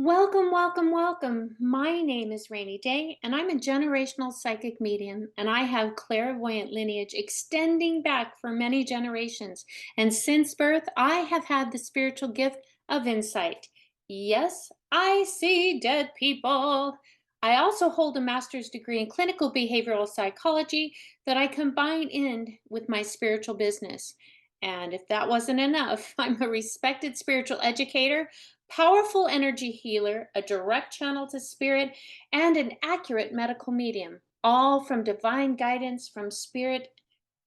Welcome, welcome, welcome. My name is Rainy Day, and I'm a generational psychic medium, and I have clairvoyant lineage extending back for many generations. And since birth, I have had the spiritual gift of insight. Yes, I see dead people. I also hold a master's degree in clinical behavioral psychology that I combine in with my spiritual business. And if that wasn't enough, I'm a respected spiritual educator, powerful energy healer, a direct channel to spirit, and an accurate medical medium, all from divine guidance from spirit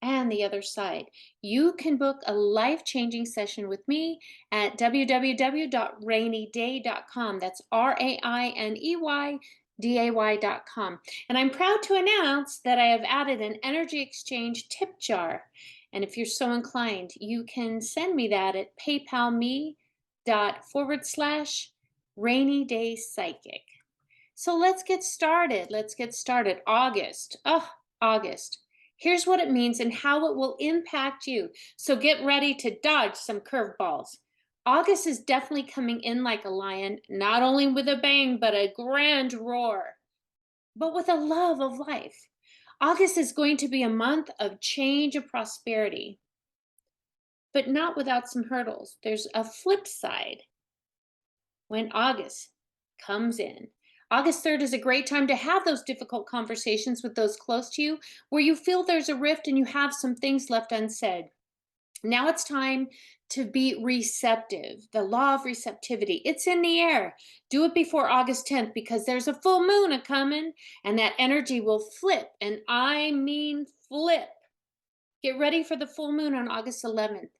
and the other side. You can book a life changing session with me at www.raineyday.com. That's RAINEYDAY.com. And I'm proud to announce that I have added an energy exchange tip jar. And if you're so inclined, you can send me that at paypal.me/rainy day psychic. So let's get started. Let's get started. August. Oh, August. Here's what it means and how it will impact you. So get ready to dodge some curveballs. August is definitely coming in like a lion, not only with a bang, but a grand roar, but with a love of life. August is going to be a month of change and prosperity, but not without some hurdles. There's a flip side when August comes in. August 3rd is a great time to have those difficult conversations with those close to you where you feel there's a rift and you have some things left unsaid. Now it's time to be receptive. The law of receptivity, it's in the air. Do it before August 10th because there's a full moon a coming and that energy will flip. And I mean flip. Get ready for the full moon on August 11th.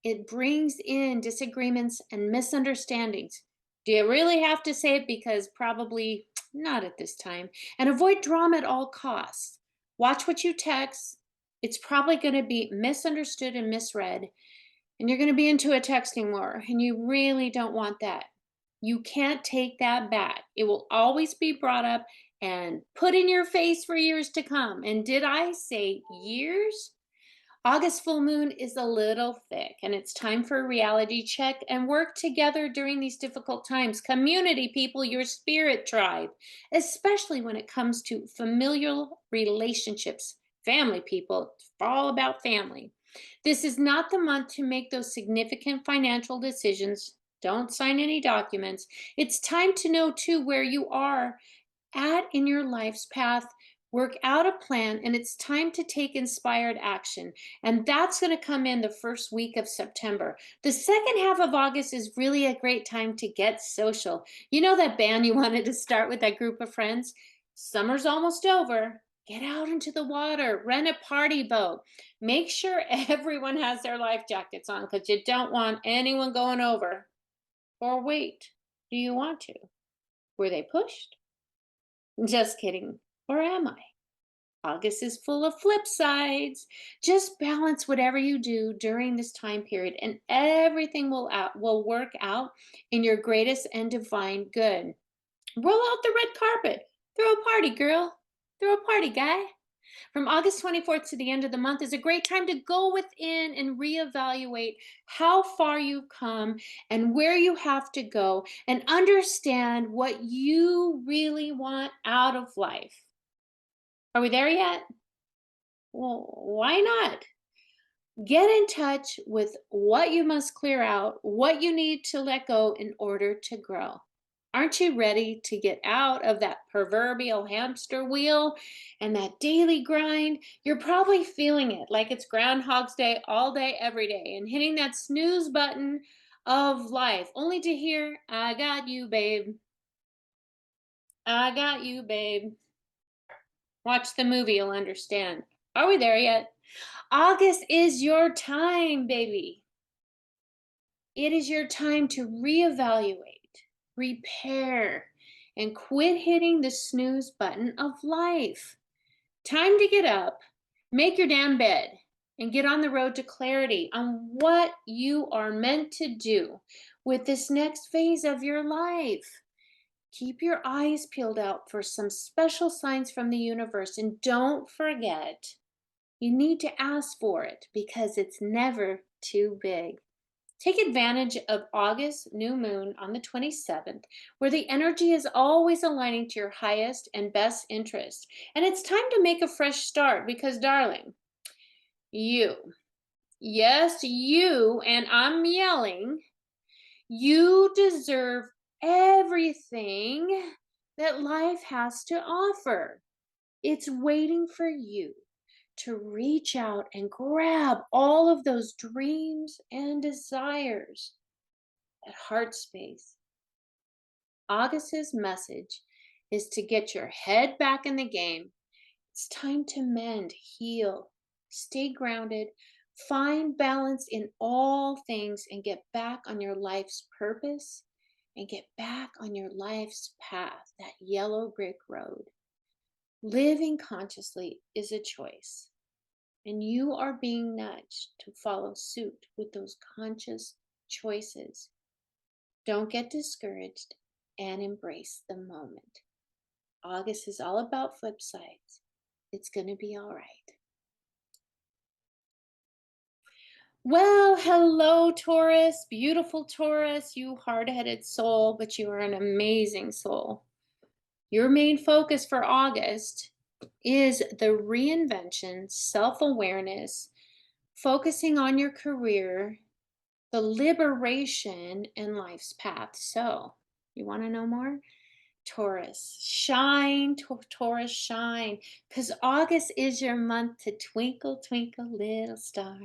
It brings in disagreements and misunderstandings. Do you really have to say it? Because probably not at this time. And avoid drama at all costs. Watch what you text. It's probably going to be misunderstood and misread. And you're going to be into a texting war. And you really don't want that. You can't take that back. It will always be brought up and put in your face for years to come. And did I say years? August full moon is a little thick, and it's time for a reality check and work together during these difficult times. Community people, your spirit tribe, especially when it comes to familial relationships. Family people, it's all about family. This is not the month to make those significant financial decisions. Don't sign any documents. It's time to know too where you are at in your life's path, work out a plan, and it's time to take inspired action. And that's going to come in the first week of September. The second half of August is really a great time to get social. You know that band you wanted to start with that group of friends? Summer's almost over. Get out into the water, rent a party boat. Make sure everyone has their life jackets on because you don't want anyone going over. Or wait, do you want to? Were they pushed? Just kidding. Or am I? August is full of flip sides. Just balance whatever you do during this time period and everything will work out in your greatest and divine good. Roll out the red carpet. Throw a party, girl. Throw a party, guy. From August 24th to the end of the month is a great time to go within and reevaluate how far you've come and where you have to go and understand what you really want out of life. Are we there yet? Well, why not? Get in touch with what you must clear out, what you need to let go in order to grow. Aren't you ready to get out of that proverbial hamster wheel and that daily grind? You're probably feeling it like it's Groundhog's Day all day, every day, and hitting that snooze button of life, only to hear, I got you, babe. I got you, babe. Watch the movie, you'll understand. Are we there yet? August is your time, baby. It is your time to reevaluate, repair, and quit hitting the snooze button of life. Time to get up, make your damn bed, and get on the road to clarity on what you are meant to do with this next phase of your life. Keep your eyes peeled out for some special signs from the universe, and don't forget, you need to ask for it because it's never too big. Take advantage of August new moon on the 27th, where the energy is always aligning to your highest and best interest. And it's time to make a fresh start because, darling, you, yes, you, and I'm yelling, you deserve everything that life has to offer. It's waiting for you to reach out and grab all of those dreams and desires, that heart space. August's message is to get your head back in the game. It's time to mend, heal, stay grounded, find balance in all things, and get back on your life's purpose and get back on your life's path, that yellow brick road. Living consciously is a choice, and you are being nudged to follow suit with those conscious choices. Don't get discouraged and embrace the moment. August is all about flip sides. It's going to be all right. Well, hello, Taurus. Beautiful Taurus, you hard headed soul, but you are an amazing soul. Your main focus for August is the reinvention, self awareness, focusing on your career, the liberation, and life's path. So, you want to know more? Taurus, shine, Taurus, shine, because August is your month to twinkle, twinkle, little star.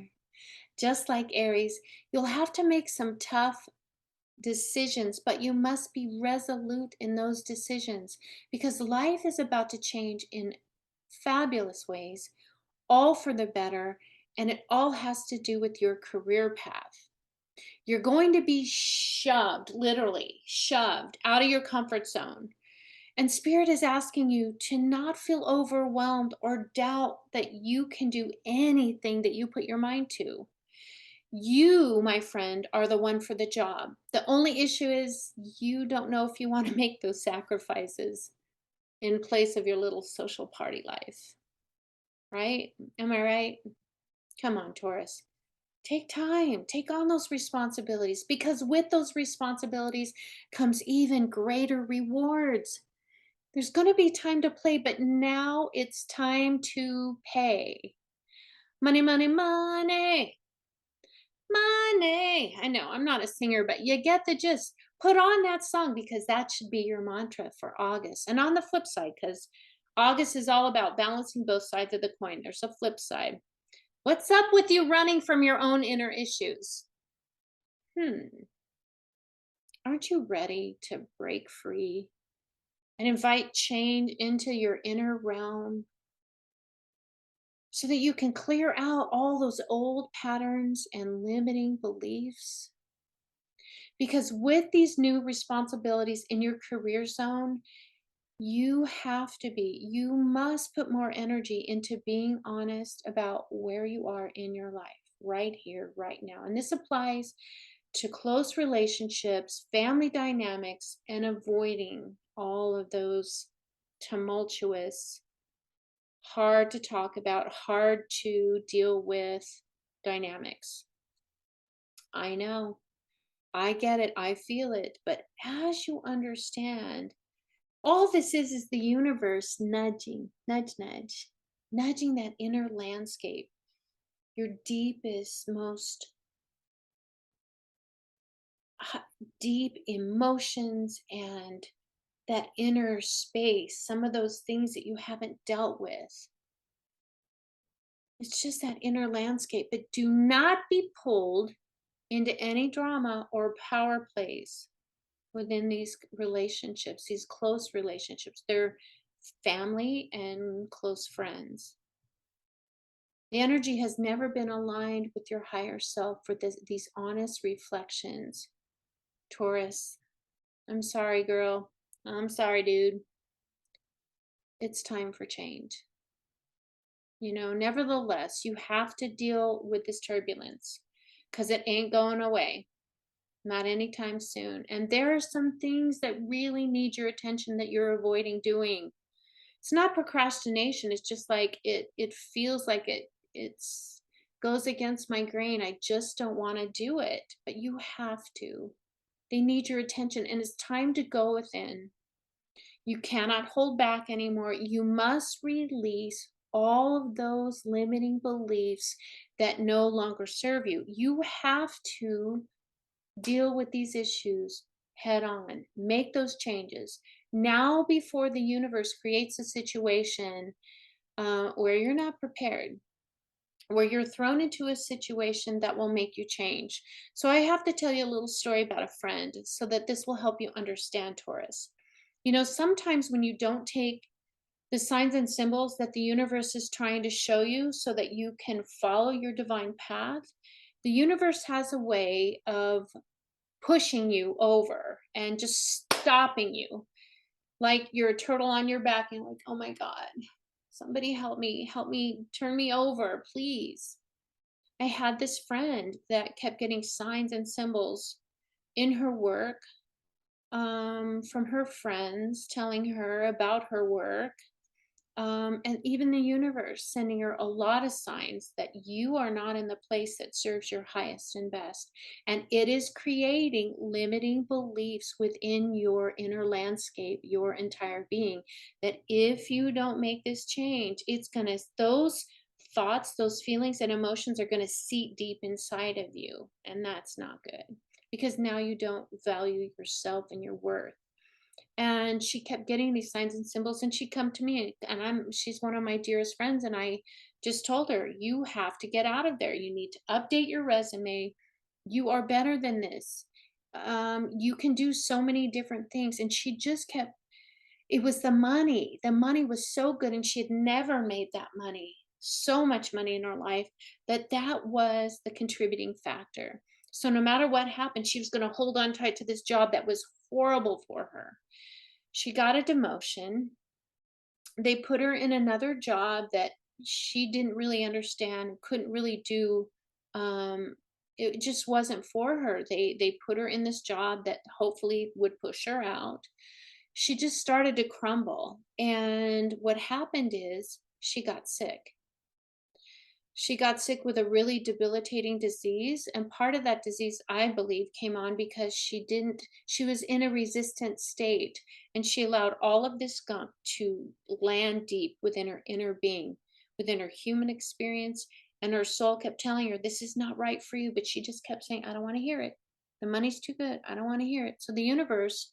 Just like Aries, you'll have to make some tough decisions, but you must be resolute in those decisions because life is about to change in fabulous ways, all for the better, and it all has to do with your career path. You're going to be shoved, literally shoved out of your comfort zone. And Spirit is asking you to not feel overwhelmed or doubt that you can do anything that you put your mind to. You, my friend, are the one for the job. The only issue is you don't know if you want to make those sacrifices in place of your little social party life. Right? Am I right? Come on, Taurus. Take time, take on those responsibilities because with those responsibilities comes even greater rewards. There's going to be time to play, but now it's time to pay. Money, money, money. Money. I know I'm not a singer, but you get the gist. Put on that song because that should be your mantra for August. And on the flip side, because August is all about balancing both sides of the coin, there's a flip side. What's up with you running from your own inner issues? Aren't you ready to break free and invite change into your inner realm so that you can clear out all those old patterns and limiting beliefs? Because with these new responsibilities in your career zone, you must put more energy into being honest about where you are in your life, right here, right now. And this applies to close relationships, family dynamics, and avoiding all of those tumultuous, hard to talk about, hard to deal with dynamics. I know. I get it. I feel it. But as you understand, all this is the universe nudging, nudge, nudge, nudging that inner landscape, your deepest, most deep emotions and that inner space, some of those things that you haven't dealt with. It's just that inner landscape. But do not be pulled into any drama or power plays within these relationships, these close relationships. They're family and close friends. The energy has never been aligned with your higher self for these honest reflections. Taurus, I'm sorry, girl. I'm sorry, dude. It's time for change. Nevertheless, you have to deal with this turbulence because it ain't going away. Not anytime soon. And there are some things that really need your attention that you're avoiding doing. It's not procrastination. It's just like it feels like it's goes against my grain. I just don't want to do it. But you have to. They need your attention, and it's time to go within. You cannot hold back anymore. You must release all of those limiting beliefs that no longer serve you. You have to deal with these issues head on, make those changes now before the universe creates a situation where you're not prepared, where you're thrown into a situation that will make you change. So, I have to tell you a little story about a friend so that this will help you understand, Taurus. Sometimes when you don't take the signs and symbols that the universe is trying to show you so that you can follow your divine path, the universe has a way of pushing you over and just stopping you like you're a turtle on your back and like, oh my God, somebody help me, turn me over, please. I had this friend that kept getting signs and symbols in her work, from her friends telling her about her work, and even the universe sending her a lot of signs that you are not in the place that serves your highest and best. And it is creating limiting beliefs within your inner landscape, your entire being, that if you don't make this change, it's going to, those thoughts, those feelings and emotions are going to seep deep inside of you. And that's not good because now you don't value yourself and your worth. And she kept getting these signs and symbols, and she'd come to me, and she's one of my dearest friends, and I just told her, you have to get out of there, you need to update your resume, you are better than this, you can do so many different things. And she just kept, it was the money was so good, and she had never made that money, so much money in her life, that was the contributing factor. So no matter what happened, she was going to hold on tight to this job that was horrible for her. She got a demotion. They put her in another job that she didn't really understand, couldn't really do. Um, it just wasn't for her. They put her in this job that hopefully would push her out. She just started to crumble. And what happened is she got sick. She got sick with a really debilitating disease, and part of that disease, I believe, came on because she was in a resistant state, and she allowed all of this gunk to land deep within her inner being, within her human experience, and her soul kept telling her, "This is not right for you," but she just kept saying, "I don't wanna hear it. The money's too good. I don't wanna hear it." So the universe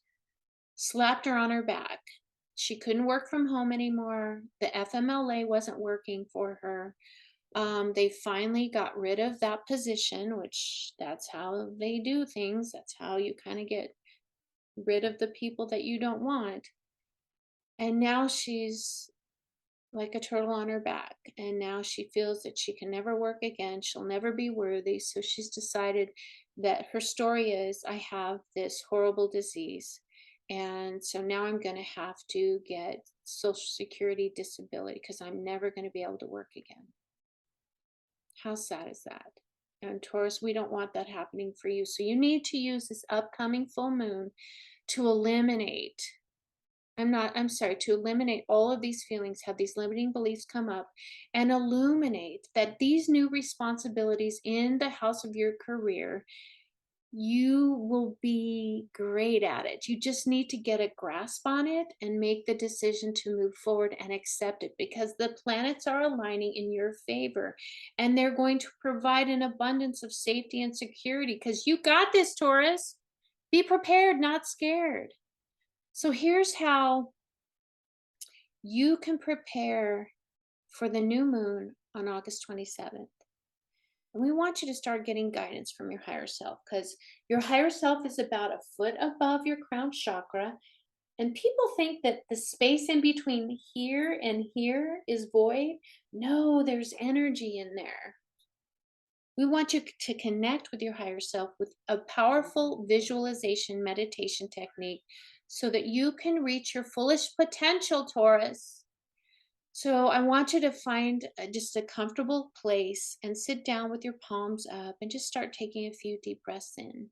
slapped her on her back. She couldn't work from home anymore. The FMLA wasn't working for her. They finally got rid of that position, which that's how they do things. That's how you kind of get rid of the people that you don't want. And now she's like a turtle on her back. And now she feels that she can never work again. She'll never be worthy. So she's decided that her story is, I have this horrible disease. And so now I'm going to have to get Social Security disability because I'm never going to be able to work again. How sad is that? And Taurus, we don't want that happening for you. So you need to use this upcoming full moon to eliminate, I'm sorry, to eliminate all of these feelings, have these limiting beliefs come up, and illuminate that these new responsibilities in the house of your career, you will be great at it. You just need to get a grasp on it and make the decision to move forward and accept it because the planets are aligning in your favor and they're going to provide an abundance of safety and security because you got this, Taurus. Be prepared, not scared. So here's how you can prepare for the new moon on August 27th. And we want you to start getting guidance from your higher self because your higher self is about a foot above your crown chakra. And people think that the space in between here and here is void. No, there's energy in there. We want you to connect with your higher self with a powerful visualization meditation technique so that you can reach your fullest potential, Taurus. So I want you to find just a comfortable place and sit down with your palms up and just start taking a few deep breaths in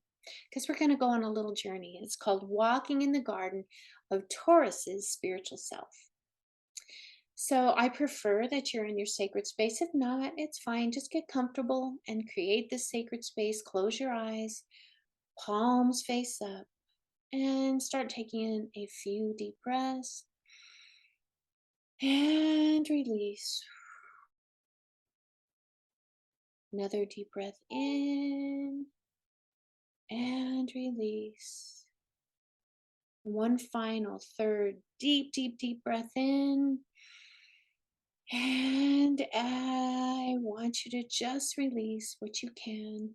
because we're going to go on a little journey. It's called Walking in the Garden of Taurus's Spiritual Self. So I prefer that you're in your sacred space. If not, it's fine. Just get comfortable and create this sacred space. Close your eyes, palms face up, and start taking in a few deep breaths and release. Another deep breath in and release. One final third deep, deep, deep breath in. And I want you to just release what you can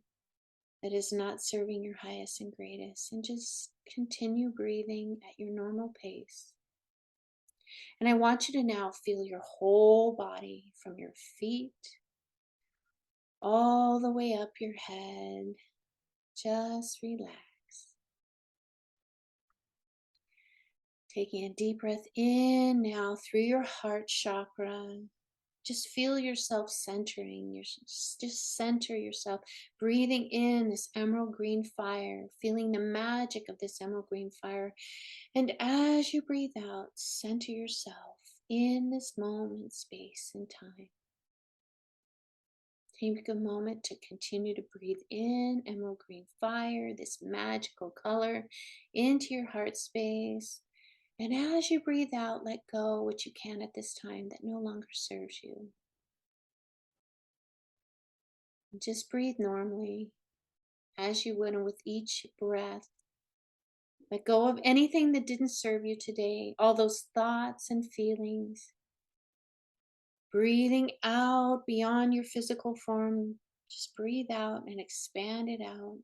that is not serving your highest and greatest, and just continue breathing at your normal pace. And I want you to now feel your whole body from your feet all the way up your head. Just relax. Taking a deep breath in now through your heart chakra. Just feel yourself centering. Just center yourself, breathing in this emerald green fire, feeling the magic of this emerald green fire. And as you breathe out, center yourself in this moment, space, and time. Take a moment to continue to breathe in emerald green fire, this magical color, into your heart space. And as you breathe out, let go what you can at this time that no longer serves you. Just breathe normally as you would, and with each breath, let go of anything that didn't serve you today, all those thoughts and feelings. Breathing out beyond your physical form, just breathe out and expand it out.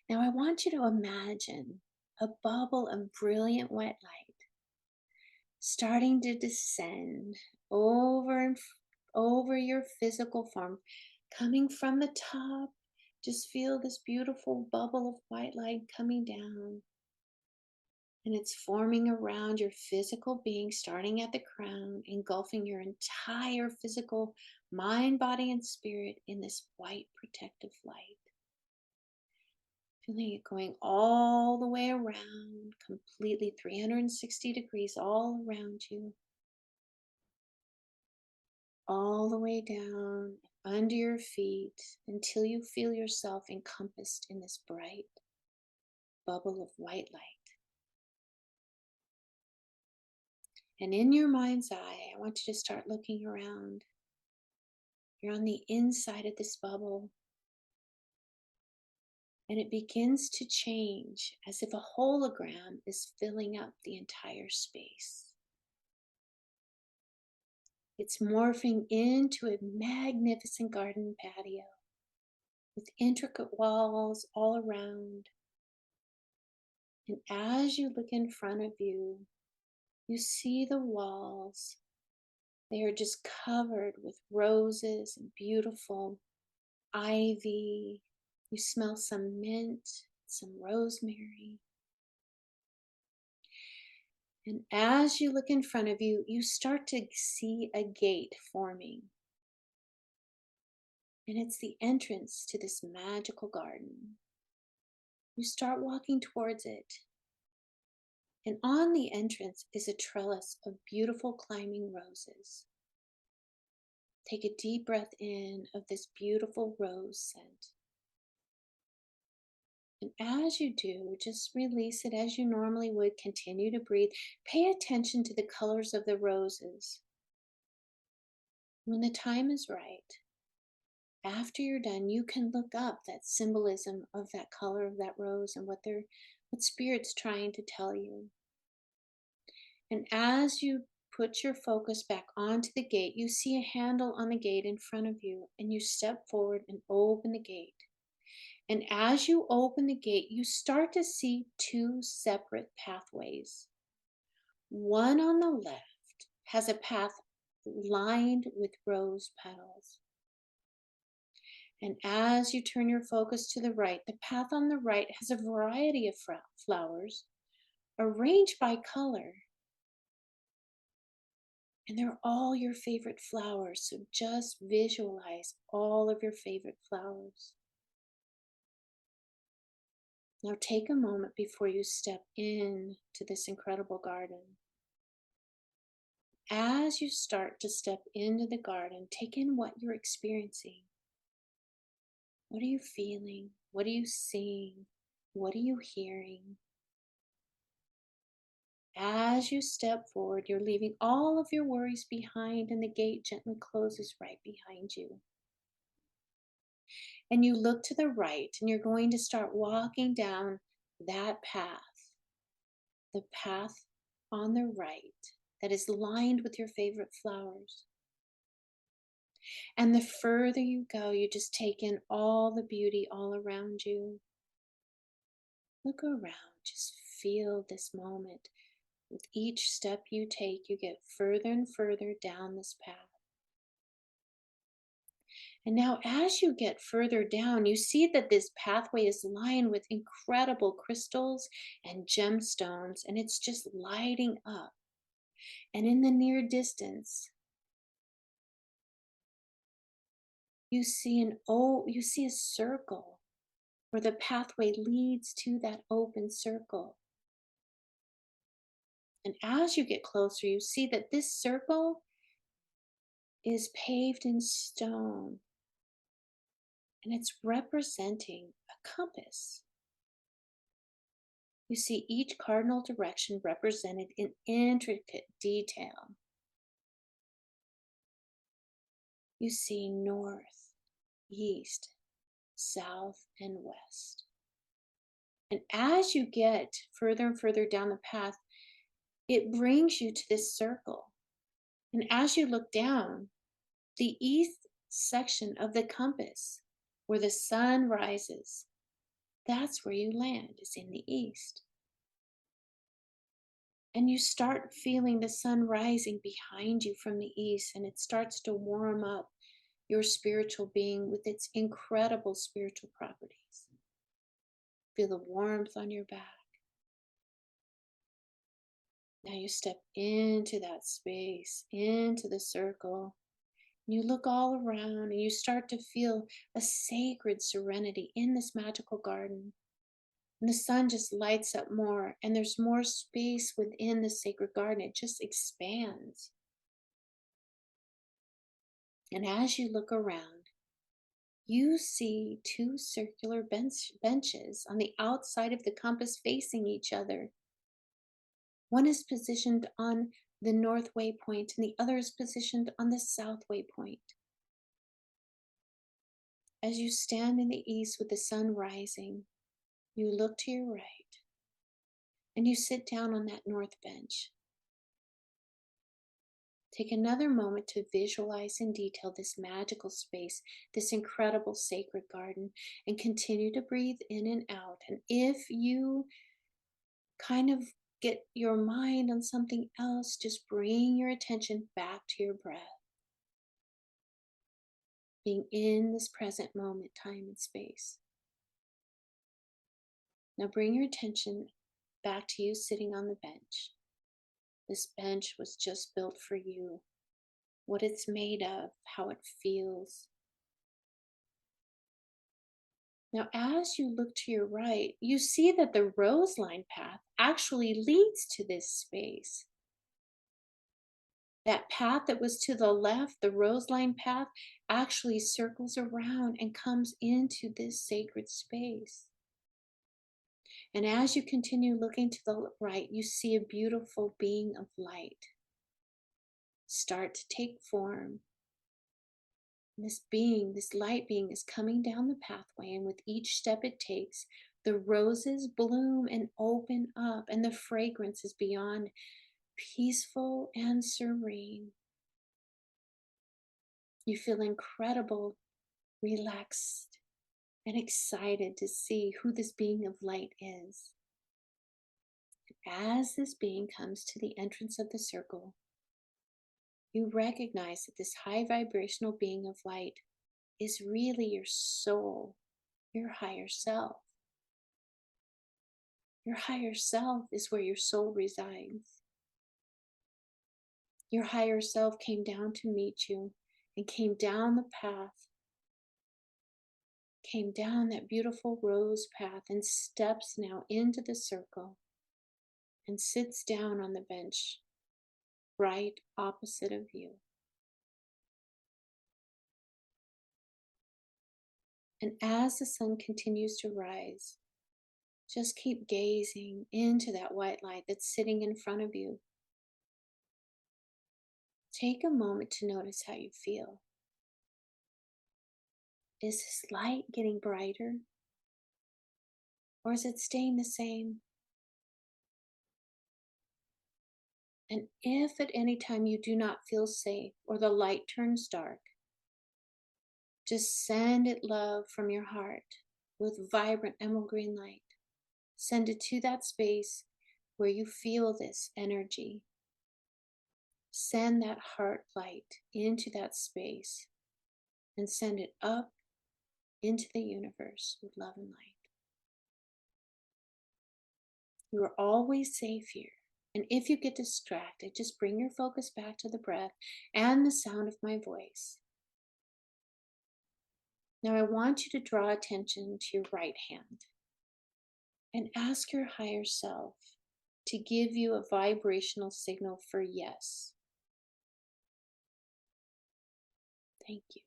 Now, I want you to imagine a bubble of brilliant white light starting to descend over your physical form, coming from the top. Just feel this beautiful bubble of white light coming down, and it's forming around your physical being, starting at the crown, engulfing your entire physical mind, body, and spirit in this white protective light. Feeling it going all the way around, completely 360 degrees all around you, all the way down under your feet until you feel yourself encompassed in this bright bubble of white light. And in your mind's eye, I want you to start looking around. You're on the inside of this bubble, and it begins to change as if a hologram is filling up the entire space. It's morphing into a magnificent garden patio with intricate walls all around. And as you look in front of you, you see the walls. They are just covered with roses and beautiful ivy. You smell some mint, some rosemary. And as you look in front of you, you start to see a gate forming. And it's the entrance to this magical garden. You start walking towards it. And on the entrance is a trellis of beautiful climbing roses. Take a deep breath in of this beautiful rose scent. And as you do, just release it as you normally would. Continue to breathe. Pay attention to the colors of the roses. When the time is right, after you're done, you can look up that symbolism of that color of that rose and what spirit's trying to tell you. And as you put your focus back onto the gate, you see a handle on the gate in front of you, and you step forward and open the gate. And as you open the gate, you start to see two separate pathways. One on the left has a path lined with rose petals. And as you turn your focus to the right, the path on the right has a variety of flowers arranged by color. And they're all your favorite flowers. So just visualize all of your favorite flowers. Now take a moment before you step in to this incredible garden. as you start to step into the garden, take in what you're experiencing. What are you feeling? What are you seeing? What are you hearing? As you step forward, you're leaving all of your worries behind, and the gate gently closes right behind you. And you look to the right, and you're going to start walking down that the path on the right that is lined with your favorite flowers. And the further you go, you just take in all the beauty all around you. Look around, just feel this moment. With each step you take, you get further and further down this path. And now, as you get further down, you see that this pathway is lined with incredible crystals and gemstones, and it's just lighting up. And in the near distance, you see a circle where the pathway leads to that open circle. And as you get closer, you see that this circle is paved in stone, and it's representing a compass. You see each cardinal direction represented in intricate detail. You see north, east, south, and west. And as you get further and further down the path, it brings you to this circle. And as you look down, the east section of the compass, where the sun rises, that's where you land, is in the east. And you start feeling the sun rising behind you from the east, and it starts to warm up your spiritual being with its incredible spiritual properties. Feel the warmth on your back. Now you step into that space, into the circle. And you look all around, and you start to feel a sacred serenity in this magical garden. And the sun just lights up more, and there's more space within the sacred garden. It just expands. And as you look around, you see two circular benches on the outside of the compass facing each other. One is positioned on the north waypoint, and the other is positioned on the south waypoint. As you stand in the east with the sun rising, you look to your right, and you sit down on that north bench. Take another moment to visualize in detail this magical space, this incredible sacred garden, and continue to breathe in and out. And if you kind of get your mind on something else, just bring your attention back to your breath, being in this present moment, time, and space. Now bring your attention back to you sitting on the bench. This bench was just built for you, what it's made of, how it feels. Now, as you look to your right, you see that the rose line path actually leads to this space. That path that was to the left, the rose line path, actually circles around and comes into this sacred space. And as you continue looking to the right, you see a beautiful being of light start to take form. And this light being is coming down the pathway, and with each step it takes, the roses bloom and open up, and the fragrance is beyond peaceful and serene. You feel incredible, relaxed, and excited to see who this being of light is. As this being comes to the entrance of the circle, you recognize that this high vibrational being of light is really your soul, your higher self. Your higher self is where your soul resides. Your higher self came down to meet you and came down the path, came down that beautiful rose path, and steps now into the circle and sits down on the bench right opposite of you. And as the sun continues to rise, just keep gazing into that white light that's sitting in front of you. Take a moment to notice how you feel. Is this light getting brighter? Or is it staying the same? And if at any time you do not feel safe or the light turns dark, just send it love from your heart with vibrant emerald green light. Send it to that space where you feel this energy. Send that heart light into that space and send it up into the universe with love and light. You are always safe here. And if you get distracted, just bring your focus back to the breath and the sound of my voice. Now I want you to draw attention to your right hand and ask your higher self to give you a vibrational signal for yes. Thank you.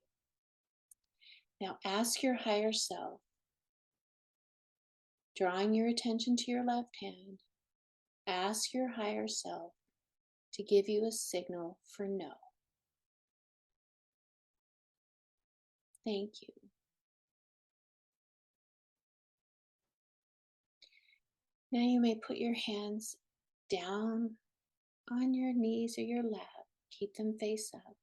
Now ask your higher self, drawing your attention to your left hand, ask your higher self to give you a signal for no. Thank you. Now you may put your hands down on your knees or your lap. Keep them face up.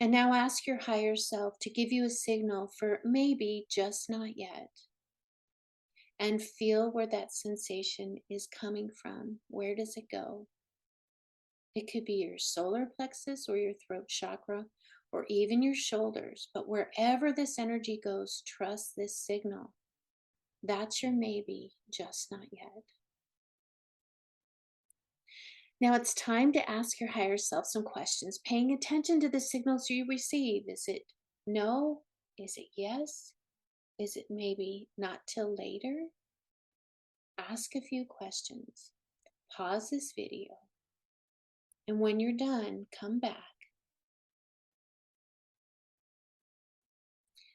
And now ask your higher self to give you a signal for maybe just not yet. And feel where that sensation is coming from. Where does it go? It could be your solar plexus or your throat chakra or even your shoulders. But wherever this energy goes, trust this signal. That's your maybe, just not yet. Now it's time to ask your higher self some questions, paying attention to the signals you receive. Is it no? Is it yes? Is it maybe not till later? Ask a few questions. Pause this video. And when you're done, come back.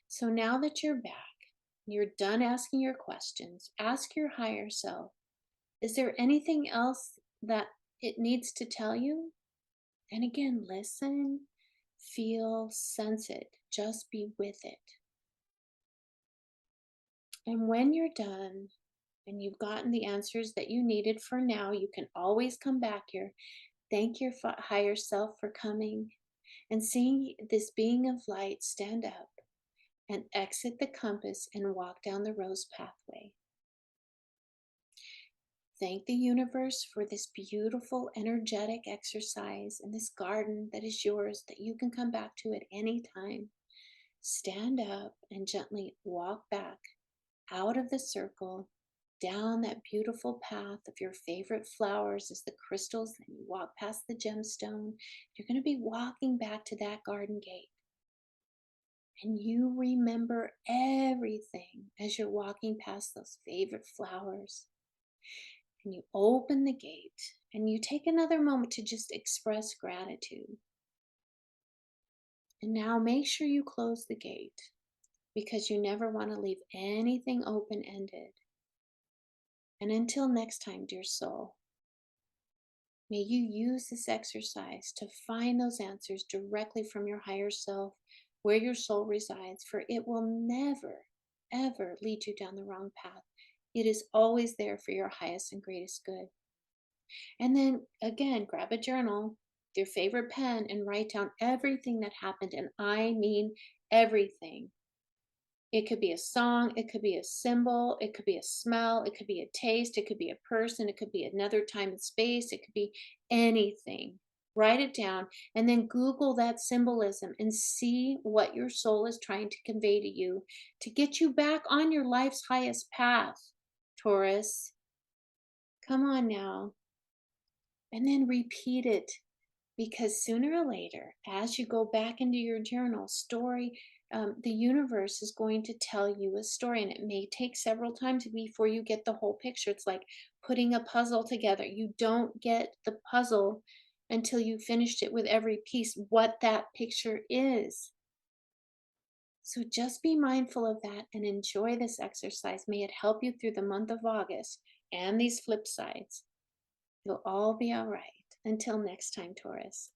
So now that you're back, you're done asking your questions, ask your higher self, is there anything else that it needs to tell you? And again, listen, feel, sense it. Just be with it. And when you're done and you've gotten the answers that you needed for now, you can always come back here. Thank your higher self for coming and seeing this being of light stand up and exit the compass and walk down the rose pathway. Thank the universe for this beautiful, energetic exercise in this garden that is yours, that you can come back to at any time. Stand up and gently walk back out of the circle, down that beautiful path of your favorite flowers as the crystals, and you walk past the gemstone. You're going to be walking back to that garden gate. And you remember everything as you're walking past those favorite flowers. And you open the gate and you take another moment to just express gratitude. And now make sure you close the gate because you never want to leave anything open-ended. And until next time, dear soul, may you use this exercise to find those answers directly from your higher self, where your soul resides, for it will never, ever lead you down the wrong path. It is always there for your highest and greatest good. And then again, grab a journal, your favorite pen, and write down everything that happened. And I mean everything. It could be a song, it could be a symbol, it could be a smell, it could be a taste, it could be a person, it could be another time and space, it could be anything. Write it down and then Google that symbolism and see what your soul is trying to convey to you to get you back on your life's highest path, Taurus. Come on now. And then repeat it, because sooner or later, as you go back into your journal story, the universe is going to tell you a story, and it may take several times before you get the whole picture. It's like putting a puzzle together. You don't get the puzzle until you finished it with every piece, what that picture is. So just be mindful of that and enjoy this exercise. May it help you through the month of August and these flip sides. You'll all be all right. Until next time, Taurus.